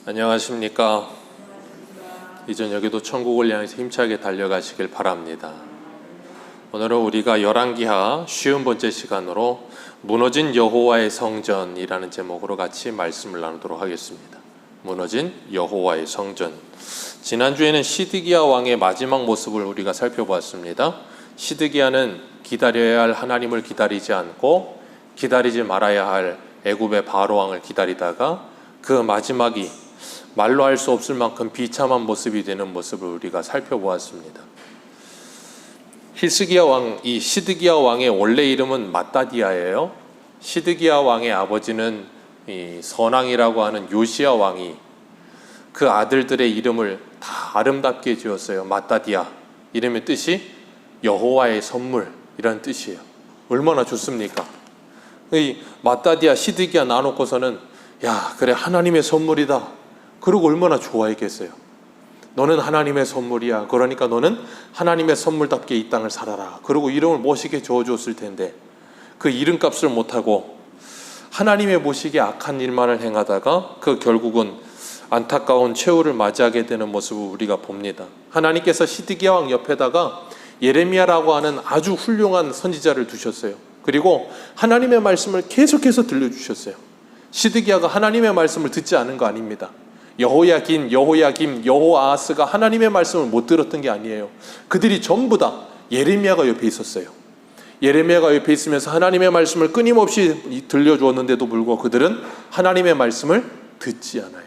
안녕하십니까. 이 저녁에도 천국을 향해서 힘차게 달려가시길 바랍니다. 오늘은 우리가 열왕기하 50번째 시간으로 무너진 여호와의 성전이라는 제목으로 같이 말씀을 나누도록 하겠습니다. 무너진 여호와의 성전. 지난주에는 시드기야 왕의 마지막 모습을 우리가 살펴보았습니다. 시드기야는 기다려야 할 하나님을 기다리지 않고 기다리지 말아야 할 애굽의 바로 왕을 기다리다가 그 마지막이 말로 할 수 없을 만큼 비참한 모습이 되는 모습을 우리가 살펴보았습니다. 이 시드기야 왕의 원래 이름은 마따디아예요. 시드기야 왕의 아버지는 이 선왕이라고 하는 요시야 왕이 그 아들들의 이름을 다 아름답게 지었어요. 마따디아, 이름의 뜻이 여호와의 선물이라는 뜻이에요. 얼마나 좋습니까? 이 마따디아, 시드기야 나놓고서는 야, 그래, 하나님의 선물이다. 그러고 얼마나 좋아했겠어요. 너는 하나님의 선물이야. 그러니까 너는 하나님의 선물답게 이 땅을 살아라. 그리고 이름을 멋있게 지어줬을 텐데 그 이름값을 못하고 하나님의 보시기에 악한 일만을 행하다가 그 결국은 안타까운 최후를 맞이하게 되는 모습을 우리가 봅니다. 하나님께서 시드기야 왕 옆에다가 예레미야라고 하는 아주 훌륭한 선지자를 두셨어요. 그리고 하나님의 말씀을 계속해서 들려주셨어요. 시드기야가 하나님의 말씀을 듣지 않은 거 아닙니다. 여호야김, 여호아하스가 하나님의 말씀을 못 들었던 게 아니에요. 그들이 전부 다 예레미야가 옆에 있었어요. 예레미야가 옆에 있으면서 하나님의 말씀을 끊임없이 들려주었는데도 불구하고 그들은 하나님의 말씀을 듣지 않아요.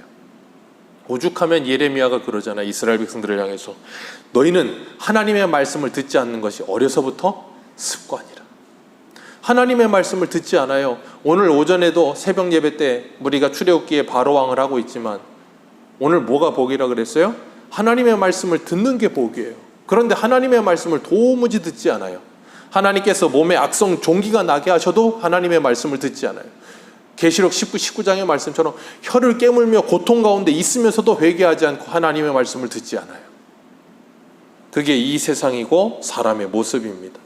오죽하면 예레미야가 그러잖아요. 이스라엘 백성들을 향해서 너희는 하나님의 말씀을 듣지 않는 것이 어려서부터 습관이라. 하나님의 말씀을 듣지 않아요. 오늘 오전에도 새벽 예배 때 우리가 출애굽기에 바로 왕을 하고 있지만 오늘 뭐가 복이라 그랬어요? 하나님의 말씀을 듣는 게 복이에요. 그런데 하나님의 말씀을 도무지 듣지 않아요. 하나님께서 몸에 악성 종기가 나게 하셔도 하나님의 말씀을 듣지 않아요. 계시록 19장의 말씀처럼 혀를 깨물며 고통 가운데 있으면서도 회개하지 않고 하나님의 말씀을 듣지 않아요. 그게 이 세상이고 사람의 모습입니다.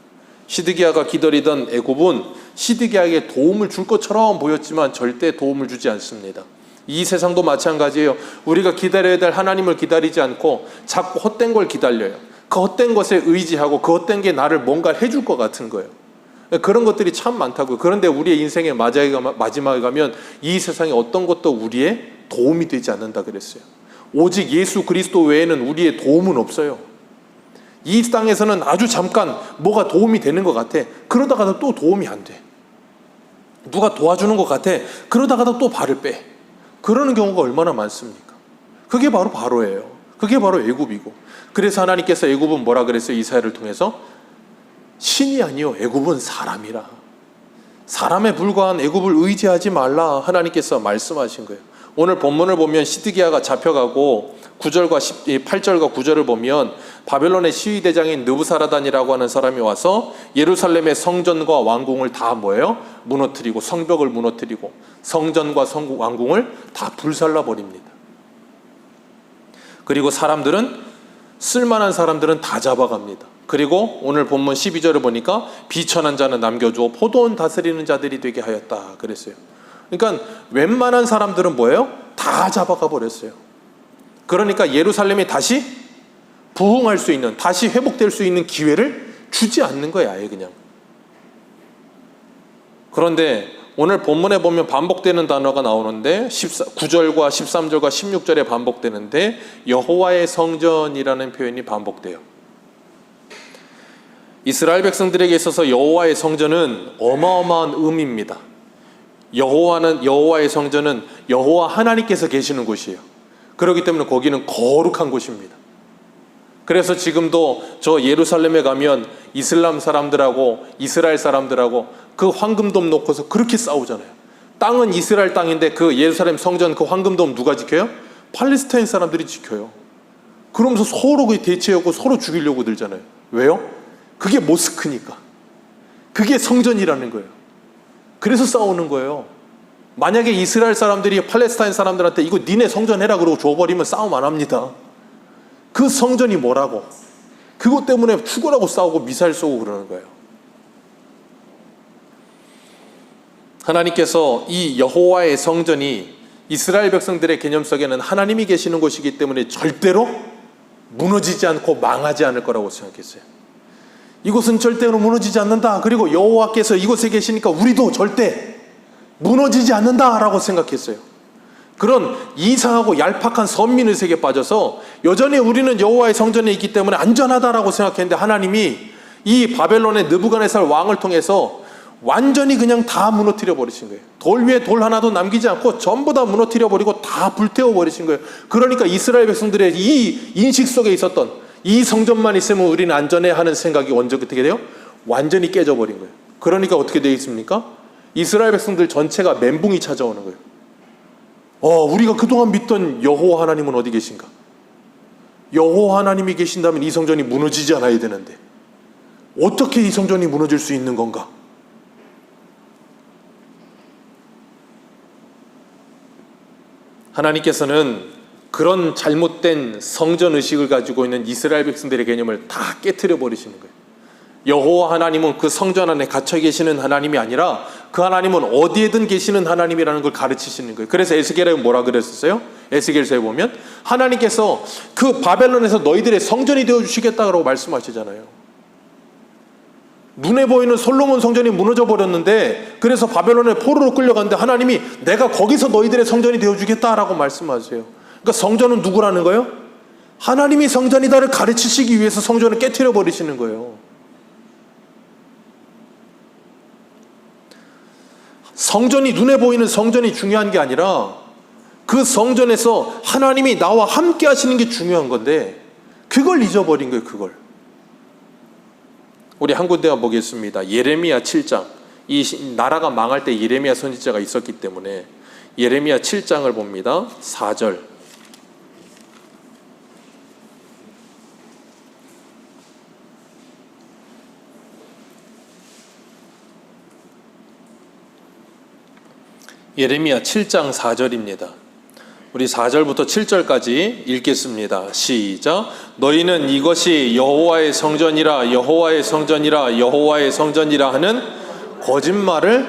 시드기야가 기다리던 애굽은 시드기야에게 도움을 줄 것처럼 보였지만 절대 도움을 주지 않습니다. 이 세상도 마찬가지예요. 우리가 기다려야 될 하나님을 기다리지 않고 자꾸 헛된 걸 기다려요. 그 헛된 것에 의지하고 그 헛된 게 나를 뭔가 해줄 것 같은 거예요. 그런 것들이 참 많다고요. 그런데 우리의 인생의 마지막에 가면 이 세상에 어떤 것도 우리의 도움이 되지 않는다 그랬어요. 오직 예수 그리스도 외에는 우리의 도움은 없어요. 이 땅에서는 아주 잠깐 뭐가 도움이 되는 것 같아. 그러다가도 또 도움이 안 돼. 누가 도와주는 것 같아. 그러다가도 또 발을 빼. 그러는 경우가 얼마나 많습니까? 그게 바로 바로예요. 그게 바로 애굽이고. 그래서 하나님께서 애굽은 뭐라 그랬어요? 이사야를 통해서 신이 아니요 애굽은 사람이라. 사람에 불과한 애굽을 의지하지 말라 하나님께서 말씀하신 거예요. 오늘 본문을 보면 시드기야가 잡혀가고 8절과 9절을 보면 바벨론의 시위대장인 느부사라단이라고 하는 사람이 와서 예루살렘의 성전과 왕궁을 다 뭐예요? 무너뜨리고 성벽을 무너뜨리고 성전과 왕궁을 다 불살라버립니다. 그리고 쓸만한 사람들은 다 잡아갑니다. 그리고 오늘 본문 12절을 보니까 비천한 자는 남겨주어 포도원 다스리는 자들이 되게 하였다 그랬어요. 그러니까 웬만한 사람들은 뭐예요? 다 잡아가 버렸어요. 그러니까 예루살렘이 다시 부흥할 수 있는, 다시 회복될 수 있는 기회를 주지 않는 거야, 아예 그냥. 그런데 오늘 본문에 보면 반복되는 단어가 나오는데 9절과 13절과 16절에 반복되는데 여호와의 성전이라는 표현이 반복돼요. 이스라엘 백성들에게 있어서 여호와의 성전은 어마어마한 의미입니다. 여호와의 성전은 여호와 하나님께서 계시는 곳이에요. 그렇기 때문에 거기는 거룩한 곳입니다. 그래서 지금도 저 예루살렘에 가면 이슬람 사람들하고 이스라엘 사람들하고 그 황금돔 놓고서 그렇게 싸우잖아요. 땅은 이스라엘 땅인데 그 예루살렘 성전 그 황금돔 누가 지켜요? 팔레스타인 사람들이 지켜요. 그러면서 서로 대치하고 서로 죽이려고 들잖아요. 왜요? 그게 모스크니까. 그게 성전이라는 거예요. 그래서 싸우는 거예요. 만약에 이스라엘 사람들이 팔레스타인 사람들한테 이거 니네 성전 해라 그러고 줘버리면 싸움 안 합니다. 그 성전이 뭐라고? 그것 때문에 죽으라고 싸우고 미사일 쏘고 그러는 거예요. 하나님께서 이 여호와의 성전이 이스라엘 백성들의 개념 속에는 하나님이 계시는 곳이기 때문에 절대로 무너지지 않고 망하지 않을 거라고 생각했어요. 이곳은 절대로 무너지지 않는다. 그리고 여호와께서 이곳에 계시니까 우리도 절대 무너지지 않는다라고 생각했어요. 그런 이상하고 얄팍한 선민의식에 빠져서 여전히 우리는 여호와의 성전에 있기 때문에 안전하다라고 생각했는데, 하나님이 이 바벨론의 느부갓네살 왕을 통해서 완전히 그냥 다 무너뜨려 버리신 거예요. 돌 위에 돌 하나도 남기지 않고 전부 다 무너뜨려 버리고 다 불태워 버리신 거예요. 그러니까 이스라엘 백성들의 이 인식 속에 있었던 이 성전만 있으면 우리는 안전해 하는 생각이 언제 어떻게 돼요? 완전히 깨져버린 거예요. 그러니까 어떻게 되어 있습니까? 이스라엘 백성들 전체가 멘붕이 찾아오는 거예요. 우리가 그동안 믿던 여호와 하나님은 어디 계신가? 여호와 하나님이 계신다면 이 성전이 무너지지 않아야 되는데 어떻게 이 성전이 무너질 수 있는 건가? 하나님께서는 그런 잘못된 성전 의식을 가지고 있는 이스라엘 백성들의 개념을 다 깨트려 버리시는 거예요. 여호와 하나님은 그 성전 안에 갇혀 계시는 하나님이 아니라 그 하나님은 어디에든 계시는 하나님이라는 걸 가르치시는 거예요. 그래서 에스겔에 뭐라 그랬었어요? 에스겔서에 보면 하나님께서 그 바벨론에서 너희들의 성전이 되어주시겠다고 말씀하시잖아요. 눈에 보이는 솔로몬 성전이 무너져 버렸는데, 그래서 바벨론에 포로로 끌려갔는데 하나님이 내가 거기서 너희들의 성전이 되어주겠다라고 말씀하세요. 그러니까 성전은 누구라는 거예요? 하나님이 성전이다를 가르치시기 위해서 성전을 깨트려 버리시는 거예요. 성전이, 눈에 보이는 성전이 중요한 게 아니라 그 성전에서 하나님이 나와 함께 하시는 게 중요한 건데 그걸 잊어버린 거예요. 그걸. 우리 한 군데만 보겠습니다. 예레미야 7장. 이 나라가 망할 때 예레미야 선지자가 있었기 때문에 예레미야 7장을 봅니다. 4절. 예레미야 7장 4절입니다. 우리 4절부터 7절까지 읽겠습니다. 시작. 너희는 이것이 여호와의 성전이라 여호와의 성전이라 여호와의 성전이라 하는 거짓말을,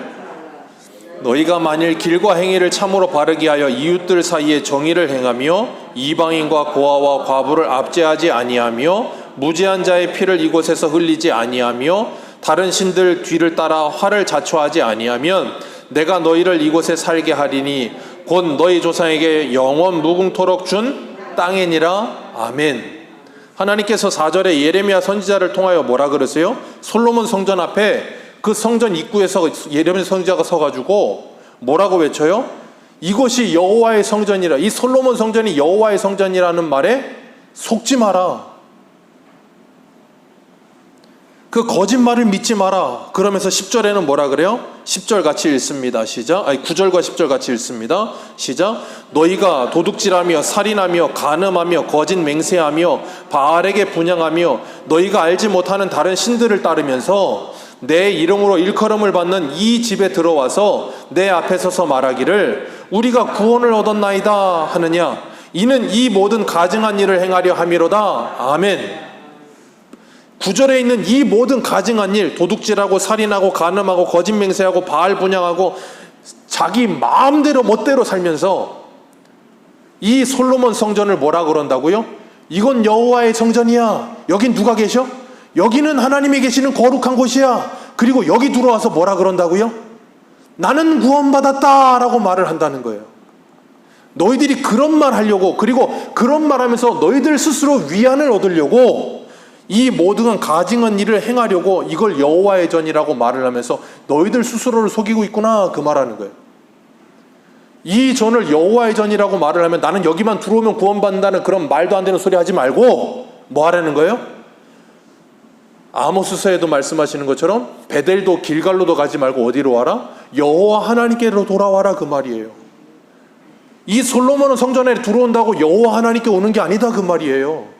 너희가 만일 길과 행위를 참으로 바르게 하여 이웃들 사이에 정의를 행하며 이방인과 고아와 과부를 압제하지 아니하며 무죄한 자의 피를 이곳에서 흘리지 아니하며 다른 신들 뒤를 따라 화를 자초하지 아니하면 내가 너희를 이곳에 살게 하리니 곧 너희 조상에게 영원 무궁토록 준 땅이니라. 아멘. 하나님께서 4절에 예레미야 선지자를 통하여 뭐라 그러세요? 솔로몬 성전 앞에 그 성전 입구에서 예레미야 선지자가 서가지고 뭐라고 외쳐요? 이것이 여호와의 성전이라. 이 솔로몬 성전이 여호와의 성전이라는 말에 속지 마라. 그 거짓말을 믿지 마라. 그러면서 10절에는 뭐라 그래요? 10절 같이 읽습니다. 시작. 9절과 10절 같이 읽습니다. 시작. 너희가 도둑질하며 살인하며 간음하며 거짓 맹세하며 바알에게 분향하며 너희가 알지 못하는 다른 신들을 따르면서 내 이름으로 일컬음을 받는 이 집에 들어와서 내 앞에 서서 말하기를 우리가 구원을 얻었나이다 하느냐. 이는 이 모든 가증한 일을 행하려 함이로다. 아멘. 9절에 있는 이 모든 가증한 일, 도둑질하고 살인하고 간음하고 거짓 맹세하고 바알 분향하고 자기 마음대로 멋대로 살면서 이 솔로몬 성전을 뭐라 그런다고요? 이건 여호와의 성전이야. 여긴 누가 계셔? 여기는 하나님이 계시는 거룩한 곳이야. 그리고 여기 들어와서 뭐라 그런다고요? 나는 구원받았다 라고 말을 한다는 거예요. 너희들이 그런 말 하려고, 그리고 그런 말 하면서 너희들 스스로 위안을 얻으려고 이 모든 가증한 일을 행하려고 이걸 여호와의 전이라고 말을 하면서 너희들 스스로를 속이고 있구나, 그 말하는 거예요. 이 전을 여호와의 전이라고 말을 하면 나는 여기만 들어오면 구원받는다는 그런 말도 안 되는 소리 하지 말고 뭐 하라는 거예요? 아모스서에도 말씀하시는 것처럼 베델도 길갈로도 가지 말고 어디로 와라? 여호와 하나님께로 돌아와라, 그 말이에요. 이 솔로몬은 성전에 들어온다고 여호와 하나님께 오는 게 아니다, 그 말이에요.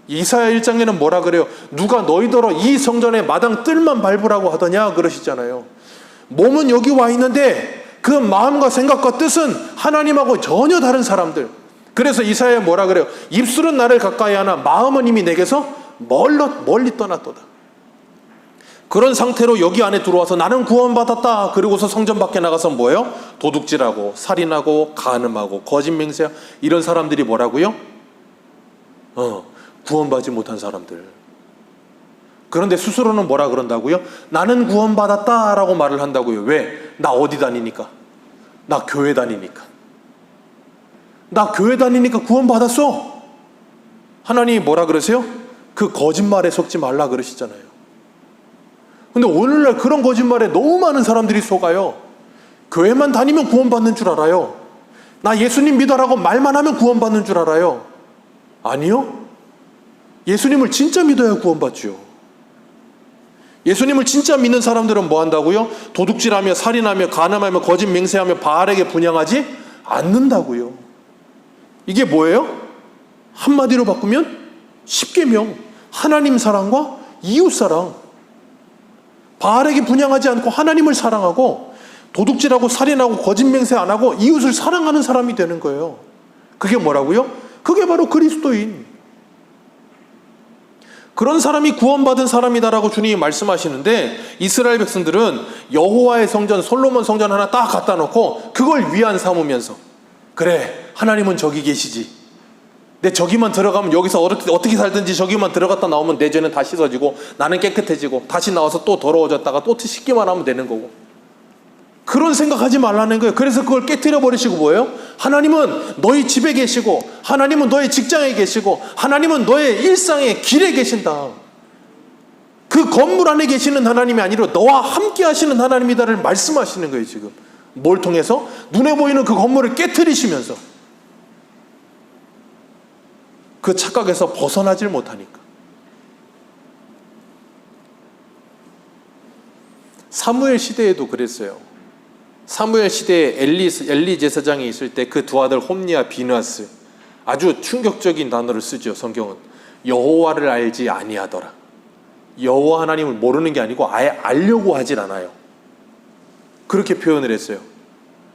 이사야 1장에는 뭐라 그래요? 누가 너희더러 이 성전의 마당 뜰만 밟으라고 하더냐 그러시잖아요. 몸은 여기 와 있는데 그 마음과 생각과 뜻은 하나님하고 전혀 다른 사람들. 그래서 이사야에 뭐라 그래요? 입술은 나를 가까이 하나 마음은 이미 내게서 멀리 떠났도다. 그런 상태로 여기 안에 들어와서 나는 구원받았다 그러고서 성전 밖에 나가서 뭐예요? 도둑질하고 살인하고 간음하고 거짓 맹세하고 이런 사람들이 뭐라고요? 구원받지 못한 사람들. 그런데 스스로는 뭐라 그런다고요? 나는 구원받았다 라고 말을 한다고요. 왜? 나 어디 다니니까? 나 교회 다니니까. 나 교회 다니니까 구원받았어. 하나님이 뭐라 그러세요? 그 거짓말에 속지 말라 그러시잖아요. 근데 오늘날 그런 거짓말에 너무 많은 사람들이 속아요. 교회만 다니면 구원받는 줄 알아요. 나 예수님 믿어라고 말만 하면 구원받는 줄 알아요. 아니요. 예수님을 진짜 믿어야 구원받죠. 예수님을 진짜 믿는 사람들은 뭐 한다고요? 도둑질하며 살인하며 간음하며 거짓 맹세하며 바알에게 분향하지 않는다고요. 이게 뭐예요? 한마디로 바꾸면 십계명, 하나님 사랑과 이웃 사랑. 바알에게 분향하지 않고 하나님을 사랑하고 도둑질하고 살인하고 거짓 맹세 안 하고 이웃을 사랑하는 사람이 되는 거예요. 그게 뭐라고요? 그게 바로 그리스도인. 그런 사람이 구원받은 사람이다라고 주님이 말씀하시는데 이스라엘 백성들은 여호와의 성전 솔로몬 성전 하나 딱 갖다 놓고 그걸 위안 삼으면서 그래 하나님은 저기 계시지. 내 저기만 들어가면 여기서 어떻게 살든지 저기만 들어갔다 나오면 내 죄는 다 씻어지고 나는 깨끗해지고 다시 나와서 또 더러워졌다가 또 씻기만 하면 되는 거고. 그런 생각하지 말라는 거예요. 그래서 그걸 깨트려 버리시고 뭐예요? 하나님은 너희 집에 계시고 하나님은 너의 직장에 계시고 하나님은 너의 일상의 길에 계신다. 그 건물 안에 계시는 하나님이 아니라 너와 함께 하시는 하나님이다를 말씀하시는 거예요. 지금 뭘 통해서? 눈에 보이는 그 건물을 깨트리시면서 그 착각에서 벗어나질 못하니까. 사무엘 시대에도 그랬어요. 사무엘 시대에 엘리 제사장이 있을 때 그 두 아들 홈니와 비느하스, 아주 충격적인 단어를 쓰죠. 성경은 여호와를 알지 아니하더라. 여호와 하나님을 모르는 게 아니고 아예 알려고 하질 않아요. 그렇게 표현을 했어요.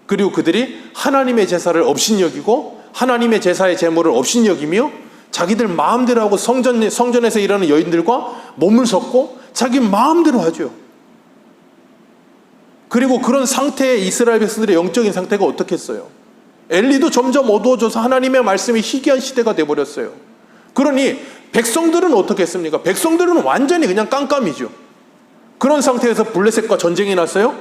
그리고 그들이 하나님의 제사를 업신여기고 하나님의 제사의 제물을 업신여기며 자기들 마음대로 하고 성전에서 일하는 여인들과 몸을 섞고 자기 마음대로 하죠. 그리고 그런 상태의 이스라엘 백성들의 영적인 상태가 어떻겠어요? 엘리도 점점 어두워져서 하나님의 말씀이 희귀한 시대가 되어버렸어요. 그러니 백성들은 어떻게 했습니까? 백성들은 완전히 그냥 깜깜이죠. 그런 상태에서 블레셋과 전쟁이 났어요.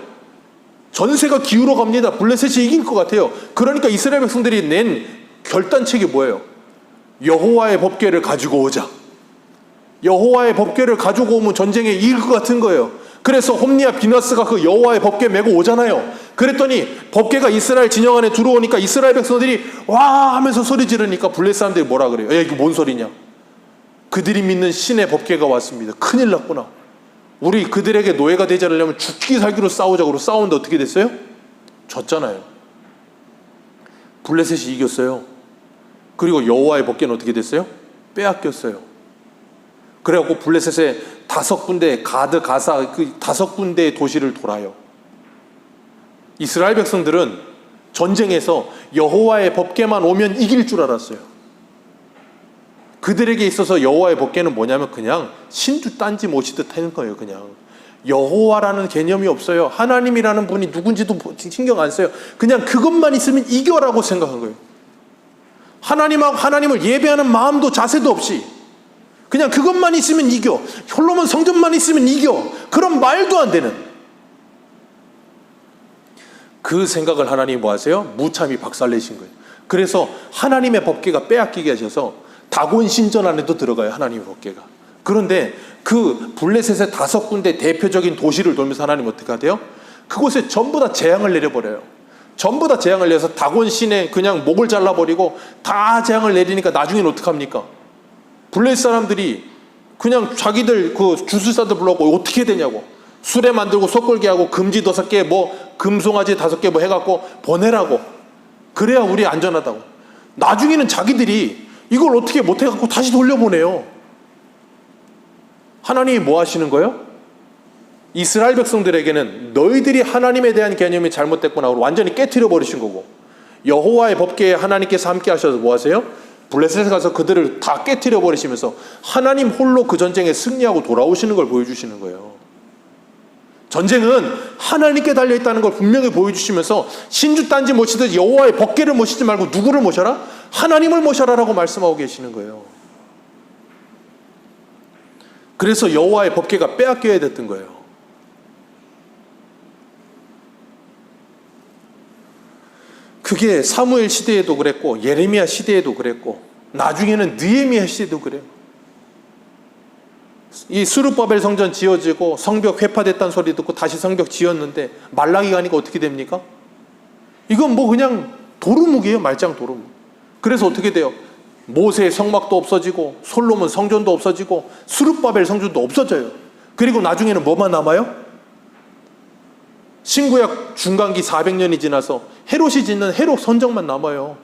전세가 기울어 갑니다. 블레셋이 이긴 것 같아요. 그러니까 이스라엘 백성들이 낸 결단책이 뭐예요? 여호와의 법궤를 가지고 오자. 여호와의 법궤를 가지고 오면 전쟁에 이길 것 같은 거예요. 그래서 홈니와 비느하스가 그 여호와의 법궤 메고 오잖아요. 그랬더니 법궤가 이스라엘 진영 안에 들어오니까 이스라엘 백성들이 와 하면서 소리 지르니까 블레셋 사람들이 뭐라 그래요? 야, 이게 뭔 소리냐? 그들이 믿는 신의 법궤가 왔습니다. 큰일 났구나. 우리 그들에게 노예가 되지 않으려면 죽기 살기로 싸우자고 싸우는데 어떻게 됐어요? 졌잖아요. 블레셋이 이겼어요. 그리고 여호와의 법궤는 어떻게 됐어요? 빼앗겼어요. 그래갖고 블레셋의 5군데 가드, 가사 그 5군데의 도시를 돌아요. 이스라엘 백성들은 전쟁에서 여호와의 법궤만 오면 이길 줄 알았어요. 그들에게 있어서 여호와의 법궤는 뭐냐면 그냥 신주 딴지 모시듯 하는 거예요. 그냥 여호와라는 개념이 없어요. 하나님이라는 분이 누군지도 신경 안 써요. 그냥 그것만 있으면 이겨라고 생각한 거예요. 하나님하고 하나님을 예배하는 마음도 자세도 없이 그냥 그것만 있으면 이겨. 솔로몬 성전만 있으면 이겨. 그런 말도 안 되는 그 생각을 하나님이 뭐 하세요? 무참히 박살내신 거예요. 그래서 하나님의 법궤가 빼앗기게 하셔서 다곤 신전 안에도 들어가요. 하나님의 법궤가. 그런데 그 블레셋의 5군데 대표적인 도시를 돌면서 하나님 어떻게 하대요? 그곳에 전부 다 재앙을 내려버려요. 전부 다 재앙을 내서 다곤 신에 그냥 목을 잘라버리고 다 재앙을 내리니까 나중에는 어떡합니까? 블레셋 사람들이 그냥 자기들 그 주술사들 불러고 어떻게 되냐고 수레 만들고 솥걸게 하고 금지 5개 뭐 금송아지 5개 뭐 해갖고 보내라고. 그래야 우리 안전하다고. 나중에는 자기들이 이걸 어떻게 못해갖고 다시 돌려보내요. 하나님이 뭐 하시는 거예요? 이스라엘 백성들에게는 너희들이 하나님에 대한 개념이 잘못됐구나 하고 완전히 깨트려 버리신 거고, 여호와의 법궤에 하나님께서 함께 하셔서 뭐 하세요? 블레셋에 가서 그들을 다 깨트려 버리시면서 하나님 홀로 그 전쟁에 승리하고 돌아오시는 걸 보여주시는 거예요. 전쟁은 하나님께 달려있다는 걸 분명히 보여주시면서 신주 딴지 모시듯 여호와의 법궤를 모시지 말고 누구를 모셔라? 하나님을 모셔라라고 말씀하고 계시는 거예요. 그래서 여호와의 법궤가 빼앗겨야 됐던 거예요. 그게 사무엘 시대에도 그랬고 예레미야 시대에도 그랬고 나중에는 느헤미야 시대도 그래요. 이 스룹바벨 성전 지어지고 성벽 회파됐다는 소리 듣고 다시 성벽 지었는데 말라기 가니까 어떻게 됩니까? 이건 뭐 그냥 도루묵이에요. 말짱 도루묵. 그래서 어떻게 돼요? 모세의 성막도 없어지고 솔로몬 성전도 없어지고 스룹바벨 성전도 없어져요. 그리고 나중에는 뭐만 남아요? 신구약 중간기 400년이 지나서 헤롯이 짓는 헤롯 성전만 남아요.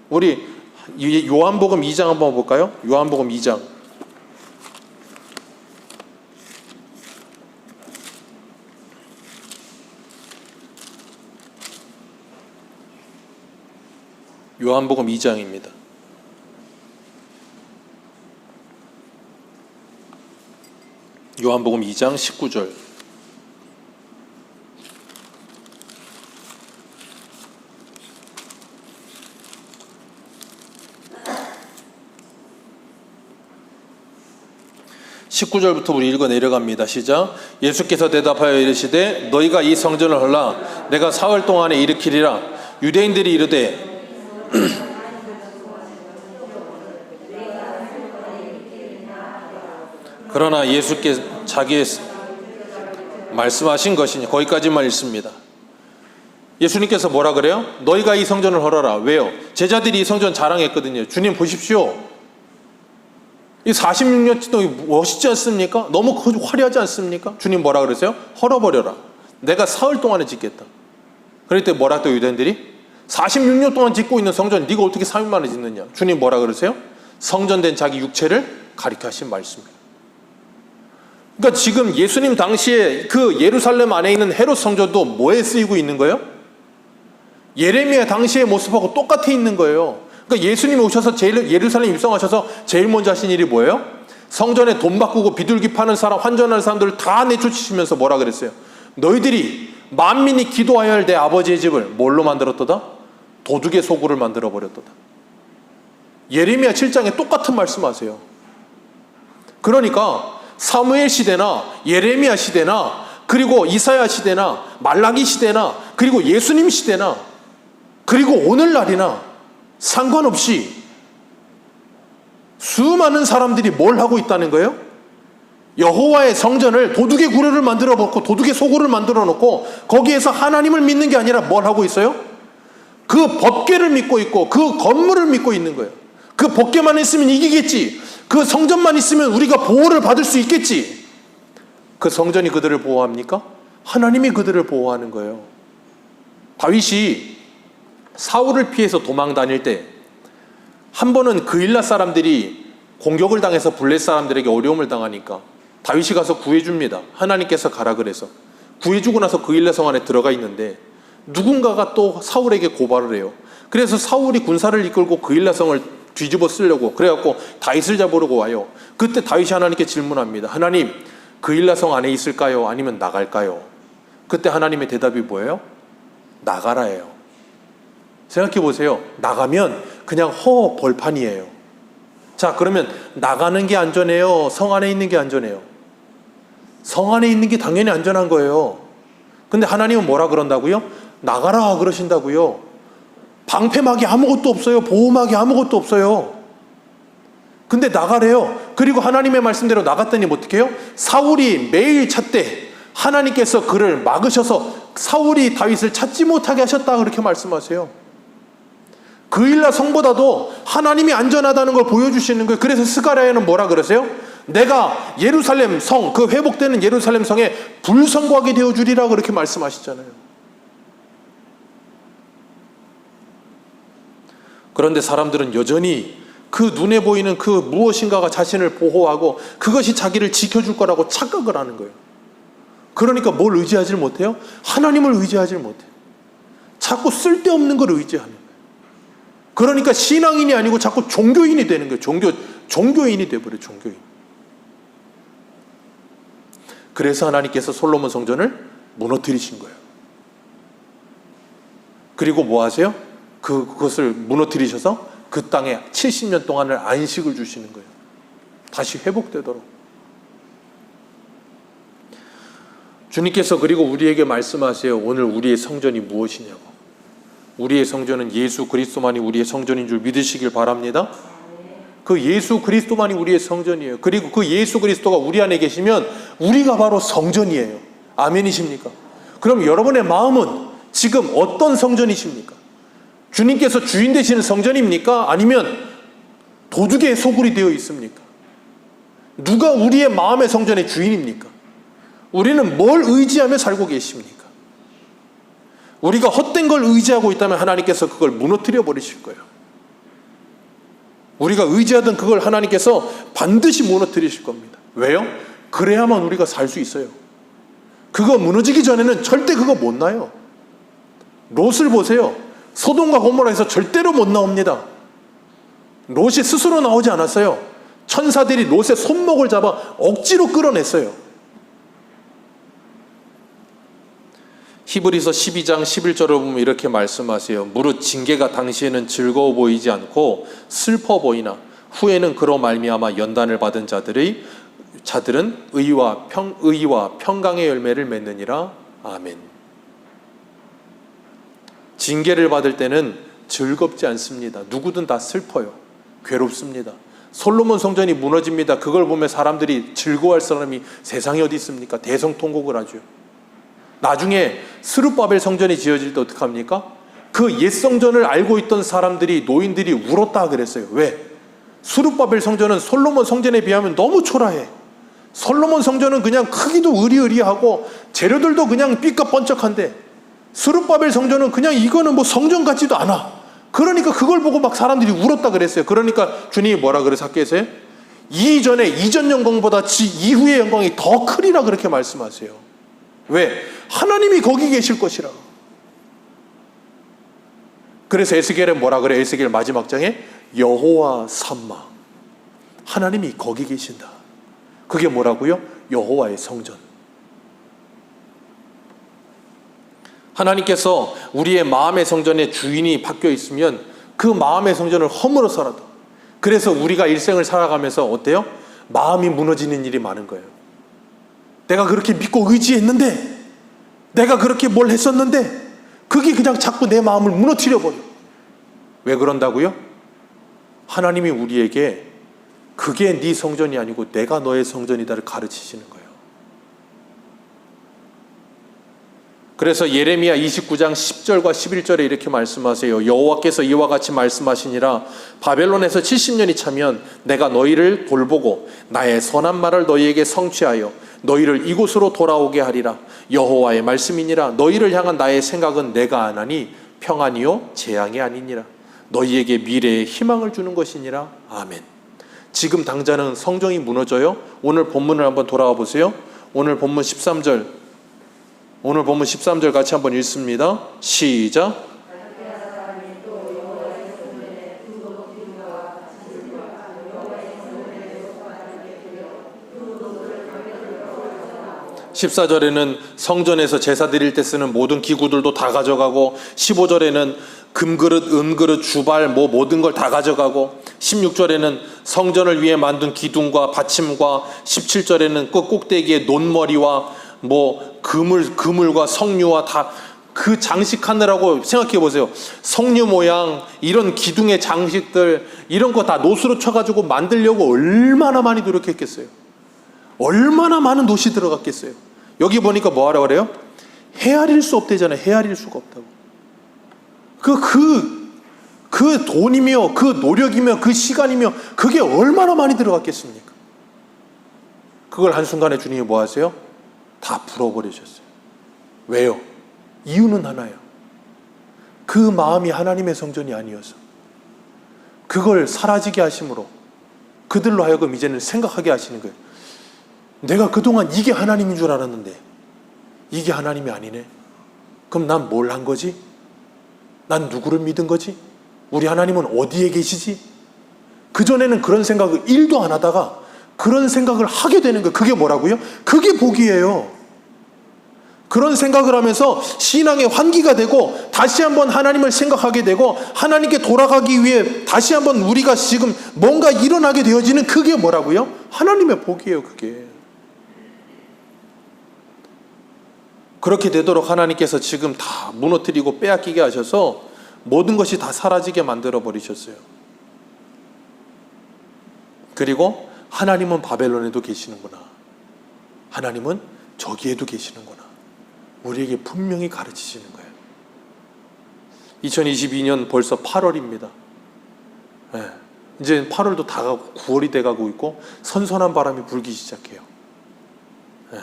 우리 요한복음 2장 한번 볼까요? 요한복음 2장. 요한복음 2장입니다. 요한복음 2장 19절. (19절부터) 우리 읽어 내려갑니다. 시작. 예수께서 대답하여 이르시되 너희가 이 성전을 헐라 내가 사흘 동안에 일으키리라. 유대인들이 이르되 그러나 예수께 자기의 말씀하신 것이니 거기까지만 읽습니다. 예수님께서 뭐라 그래요? 너희가 이 성전을 헐어라. 왜요? 제자들이 이 성전 자랑했거든요. 주님 보십시오. 이 46년 동안 멋있지 않습니까? 너무 화려하지 않습니까? 주님 뭐라 그러세요? 헐어버려라. 내가 사흘 동안에 짓겠다. 그럴 때 뭐라 또 유대인들이? 46년 동안 짓고 있는 성전 네가 어떻게 3일 만에 짓느냐? 주님 뭐라 그러세요? 성전된 자기 육체를 가리켜 하신 말씀입니다. 그러니까 지금 예수님 당시에 그 예루살렘 안에 있는 헤롯 성전도 뭐에 쓰이고 있는 거예요? 예레미야 당시의 모습하고 똑같아 있는 거예요. 그러니까 예수님이 오셔서 예루살렘 입성하셔서 제일 먼저 하신 일이 뭐예요? 성전에 돈 바꾸고 비둘기 파는 사람, 환전하는 사람들을 다 내쫓으시면서 뭐라 그랬어요? 너희들이 만민이 기도하여야 할 내 아버지의 집을 뭘로 만들었도다? 도둑의 소굴을 만들어 버렸도다. 예레미야 7장에 똑같은 말씀하세요. 그러니까 사무엘 시대나 예레미야 시대나 그리고 이사야 시대나 말라기 시대나 그리고 예수님 시대나 그리고 오늘날이나 상관없이 수많은 사람들이 뭘 하고 있다는 거예요? 여호와의 성전을 도둑의 구려를 만들어 놓고 도둑의 소굴을 만들어 놓고 거기에서 하나님을 믿는 게 아니라 뭘 하고 있어요? 그 법궤를 믿고 있고 그 건물을 믿고 있는 거예요. 그 법궤만 있으면 이기겠지. 그 성전만 있으면 우리가 보호를 받을 수 있겠지. 그 성전이 그들을 보호합니까? 하나님이 그들을 보호하는 거예요. 다윗이 사울을 피해서 도망 다닐 때 한 번은 그일라 사람들이 공격을 당해서 블렛 사람들에게 어려움을 당하니까 다윗이 가서 구해줍니다. 하나님께서 가라 그래서 구해주고 나서 그일라 성 안에 들어가 있는데 누군가가 또 사울에게 고발을 해요. 그래서 사울이 군사를 이끌고 그일라 성을 뒤집어 쓰려고 그래갖고 다윗을 잡으려고 와요. 그때 다윗이 하나님께 질문합니다. 하나님, 그일라 성 안에 있을까요? 아니면 나갈까요? 그때 하나님의 대답이 뭐예요? 나가라예요. 생각해 보세요. 나가면 그냥 벌판이에요. 자, 그러면 나가는 게 안전해요? 성 안에 있는 게 안전해요? 성 안에 있는 게 당연히 안전한 거예요. 근데 하나님은 뭐라 그런다고요? 나가라 그러신다고요. 방패막이 아무것도 없어요. 보호막이 아무것도 없어요. 근데 나가래요. 그리고 하나님의 말씀대로 나갔더니 어떻게 해요? 사울이 매일 찾되 하나님께서 그를 막으셔서 사울이 다윗을 찾지 못하게 하셨다 그렇게 말씀하세요. 그일라 성보다도 하나님이 안전하다는 걸 보여주시는 거예요. 그래서 스가랴에는 뭐라 그러세요? 내가 예루살렘 성, 그 회복되는 예루살렘 성에 불성거하게 되어주리라 그렇게 말씀하시잖아요. 그런데 사람들은 여전히 그 눈에 보이는 그 무엇인가가 자신을 보호하고 그것이 자기를 지켜줄 거라고 착각을 하는 거예요. 그러니까 뭘 의지하지 못해요? 하나님을 의지하지 못해요. 자꾸 쓸데없는 걸 의지하는 거예요. 그러니까 신앙인이 아니고 자꾸 종교인이 되는 거예요. 종교인이 돼버려요. 종교인. 그래서 하나님께서 솔로몬 성전을 무너뜨리신 거예요. 그리고 뭐 하세요? 그것을 무너뜨리셔서 그 땅에 70년 동안을 안식을 주시는 거예요. 다시 회복되도록. 주님께서 그리고 우리에게 말씀하세요. 오늘 우리의 성전이 무엇이냐고. 우리의 성전은 예수 그리스도만이 우리의 성전인 줄 믿으시길 바랍니다. 그 예수 그리스도만이 우리의 성전이에요. 그리고 그 예수 그리스도가 우리 안에 계시면 우리가 바로 성전이에요. 아멘이십니까? 그럼 여러분의 마음은 지금 어떤 성전이십니까? 주님께서 주인 되시는 성전입니까? 아니면 도둑의 소굴이 되어 있습니까? 누가 우리의 마음의 성전의 주인입니까? 우리는 뭘 의지하며 살고 계십니까? 우리가 헛된 걸 의지하고 있다면 하나님께서 그걸 무너뜨려 버리실 거예요. 우리가 의지하던 그걸 하나님께서 반드시 무너뜨리실 겁니다. 왜요? 그래야만 우리가 살 수 있어요. 그거 무너지기 전에는 절대 그거 못 나요. 롯을 보세요. 소돔과 고모라에서 절대로 못 나옵니다. 롯이 스스로 나오지 않았어요. 천사들이 롯의 손목을 잡아 억지로 끌어냈어요. 히브리서 12장 11절을 보면 이렇게 말씀하세요. 무릇 징계가 당시에는 즐거워 보이지 않고 슬퍼 보이나 후에는 그로 말미암아 연단을 받은 자들은 의와 평강의 열매를 맺느니라. 아멘. 징계를 받을 때는 즐겁지 않습니다. 누구든 다 슬퍼요. 괴롭습니다. 솔로몬 성전이 무너집니다. 그걸 보면 사람들이 즐거워할 사람이 세상에 어디 있습니까? 대성통곡을 하죠. 나중에 스룹바벨 성전이 지어질 때 어떡합니까? 그 옛 성전을 알고 있던 사람들이, 노인들이 울었다 그랬어요. 왜? 스룹바벨 성전은 솔로몬 성전에 비하면 너무 초라해. 솔로몬 성전은 그냥 크기도 으리으리하고 재료들도 그냥 삐까뻔쩍한데 스룹바벨 성전은 그냥 이거는 뭐 성전 같지도 않아. 그러니까 그걸 보고 막 사람들이 울었다 그랬어요. 그러니까 주님이 뭐라 그래서 학교에서요? 이전 영광보다 이후의 영광이 더 크리라 그렇게 말씀하세요. 왜? 하나님이 거기 계실 것이라. 그래서 에스겔은 뭐라 그래? 에스겔 마지막 장에 여호와 삼마, 하나님이 거기 계신다. 그게 뭐라고요? 여호와의 성전. 하나님께서 우리의 마음의 성전에 주인이 바뀌어 있으면 그 마음의 성전을 허물어서라도, 그래서 우리가 일생을 살아가면서 어때요? 마음이 무너지는 일이 많은 거예요. 내가 그렇게 믿고 의지했는데, 내가 그렇게 뭘 했었는데 그게 그냥 자꾸 내 마음을 무너뜨려 버려. 왜 그런다고요? 하나님이 우리에게 그게 네 성전이 아니고 내가 너의 성전이다를 가르치시는 거예요. 그래서 예레미야 29장 10절과 11절에 이렇게 말씀하세요. 여호와께서 이와 같이 말씀하시니라. 바벨론에서 70년이 차면 내가 너희를 돌보고 나의 선한 말을 너희에게 성취하여 너희를 이곳으로 돌아오게 하리라. 여호와의 말씀이니라. 너희를 향한 나의 생각은 내가 안 하니 평안이요 재앙이 아니니라. 너희에게 미래의 희망을 주는 것이니라. 아멘. 지금 당장은 성전이 무너져요. 오늘 본문을 한번 돌아와 보세요. 오늘 본문 13절 같이 한번 읽습니다. 시작. 14절에는 성전에서 제사 드릴 때 쓰는 모든 기구들도 다 가져가고, 15절에는 금그릇, 은그릇, 주발 모든 걸 다 가져가고, 16절에는 성전을 위해 만든 기둥과 받침과, 17절에는 그 꼭대기에 논머리와 그물과 석류와 다 그 장식하느라고 생각해 보세요. 석류 모양 이런 기둥의 장식들 이런 거 다 노수로 쳐가지고 만들려고 얼마나 많이 노력했겠어요. 얼마나 많은 노시 들어갔겠어요. 여기 보니까 뭐 하라 그래요? 헤아릴 수 없대잖아요. 헤아릴 수가 없다고. 그 돈이며 그 노력이며 그 시간이며 그게 얼마나 많이 들어갔겠습니까? 그걸 한순간에 주님이 뭐 하세요? 다 풀어버리셨어요. 왜요? 이유는 하나예요. 그 마음이 하나님의 성전이 아니어서 그걸 사라지게 하심으로 그들로 하여금 이제는 생각하게 하시는 거예요. 내가 그동안 이게 하나님인 줄 알았는데 이게 하나님이 아니네. 그럼 난 뭘 한 거지? 난 누구를 믿은 거지? 우리 하나님은 어디에 계시지? 그전에는 그런 생각을 1도 안 하다가 그런 생각을 하게 되는 거예요. 그게 뭐라고요? 그게 복이에요. 그런 생각을 하면서 신앙의 환기가 되고 다시 한번 하나님을 생각하게 되고 하나님께 돌아가기 위해 다시 한번 우리가 지금 뭔가 일어나게 되어지는 그게 뭐라고요? 하나님의 복이에요. 그게. 그렇게 되도록 하나님께서 지금 다 무너뜨리고 빼앗기게 하셔서 모든 것이 다 사라지게 만들어 버리셨어요. 그리고 하나님은 바벨론에도 계시는구나. 하나님은 저기에도 계시는구나. 우리에게 분명히 가르치시는 거예요. 2022년 벌써 8월입니다. 네. 이제 8월도 다 가고 9월이 돼가고 있고 선선한 바람이 불기 시작해요. 네.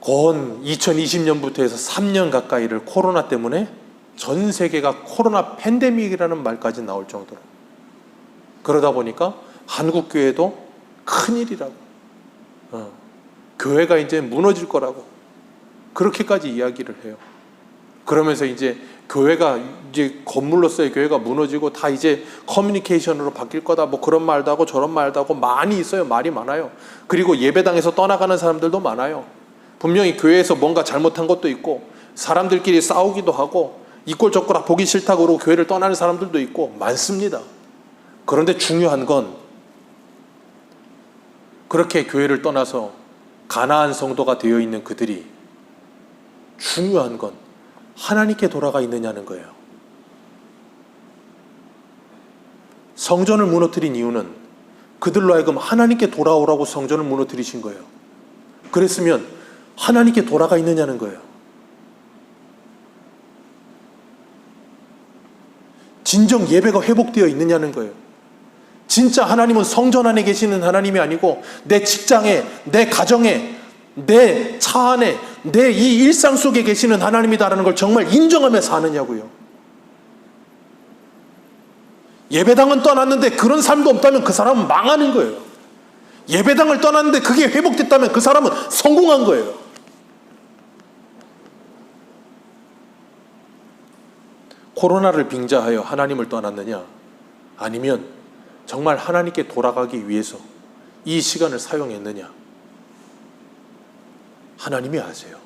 건 2020년부터 해서 3년 가까이를 코로나 때문에 전 세계가 코로나 팬데믹이라는 말까지 나올 정도로, 그러다 보니까 한국 교회도 큰일이라고, 교회가 이제 무너질 거라고 그렇게까지 이야기를 해요. 그러면서 이제 교회가 이제 건물로서의 교회가 무너지고 다 이제 커뮤니케이션으로 바뀔 거다, 뭐 그런 말도 하고 저런 말도 하고 많이 있어요. 말이 많아요. 그리고 예배당에서 떠나가는 사람들도 많아요. 분명히 교회에서 뭔가 잘못한 것도 있고 사람들끼리 싸우기도 하고 이꼴저꼴 보기 싫다고 그러고 교회를 떠나는 사람들도 있고 많습니다. 그런데 중요한 건 그렇게 교회를 떠나서 가나안 성도가 되어 있는 그들이, 중요한 건 하나님께 돌아가 있느냐는 거예요. 성전을 무너뜨린 이유는 그들로 하여금 하나님께 돌아오라고 성전을 무너뜨리신 거예요. 그랬으면 하나님께 돌아가 있느냐는 거예요. 진정 예배가 회복되어 있느냐는 거예요. 진짜 하나님은 성전 안에 계시는 하나님이 아니고 내 직장에, 내 가정에, 내 차 안에, 내 이 일상 속에 계시는 하나님이다라는 걸 정말 인정하며 사느냐고요. 예배당은 떠났는데 그런 삶도 없다면 그 사람은 망하는 거예요. 예배당을 떠났는데 그게 회복됐다면 그 사람은 성공한 거예요. 코로나를 빙자하여 하나님을 떠났느냐? 아니면 정말 하나님께 돌아가기 위해서 이 시간을 사용했느냐? 하나님이 아세요.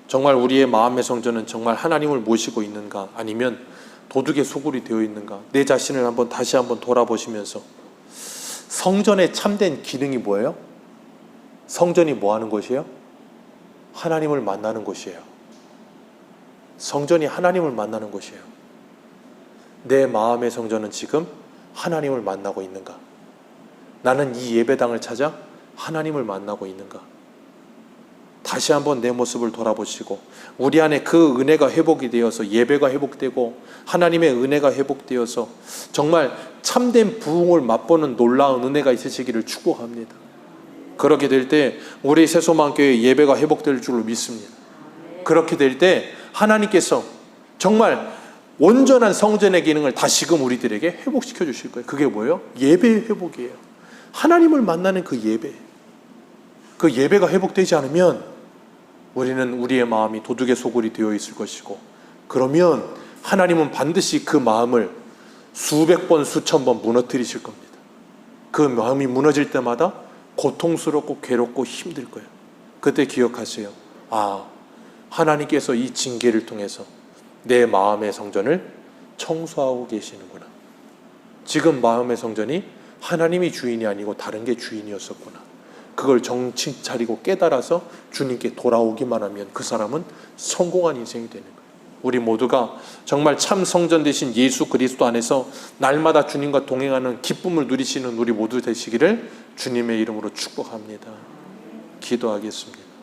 정말 우리의 마음의 성전은 정말 하나님을 모시고 있는가? 아니면 도둑의 소굴이 되어 있는가? 내 자신을 다시 한번 돌아보시면서, 성전의 참된 기능이 뭐예요? 성전이 뭐 하는 곳이에요? 하나님을 만나는 곳이에요. 성전이 하나님을 만나는 곳이에요. 내 마음의 성전은 지금 하나님을 만나고 있는가? 나는 이 예배당을 찾아 하나님을 만나고 있는가? 다시 한번 내 모습을 돌아보시고 우리 안에 그 은혜가 회복이 되어서 예배가 회복되고 하나님의 은혜가 회복되어서 정말 참된 부흥을 맛보는 놀라운 은혜가 있으시기를 축복합니다. 그렇게 될 때 우리 새소망교회 예배가 회복될 줄로 믿습니다. 그렇게 될 때 하나님께서 정말 온전한 성전의 기능을 다시금 우리들에게 회복시켜 주실 거예요. 그게 뭐예요? 예배의 회복이에요. 하나님을 만나는 그 예배. 그 예배가 회복되지 않으면 우리는 우리의 마음이 도둑의 소굴이 되어 있을 것이고, 그러면 하나님은 반드시 그 마음을 수백 번, 수천 번 무너뜨리실 겁니다. 그 마음이 무너질 때마다 고통스럽고 괴롭고 힘들 거예요. 그때 기억하세요. 아, 하나님께서 이 징계를 통해서 내 마음의 성전을 청소하고 계시는구나. 지금 마음의 성전이 하나님이 주인이 아니고 다른 게 주인이었었구나. 그걸 정신 차리고 깨달아서 주님께 돌아오기만 하면 그 사람은 성공한 인생이 되는 거예요. 우리 모두가 정말 참 성전 되신 예수 그리스도 안에서 날마다 주님과 동행하는 기쁨을 누리시는 우리 모두 되시기를 주님의 이름으로 축복합니다. 기도하겠습니다.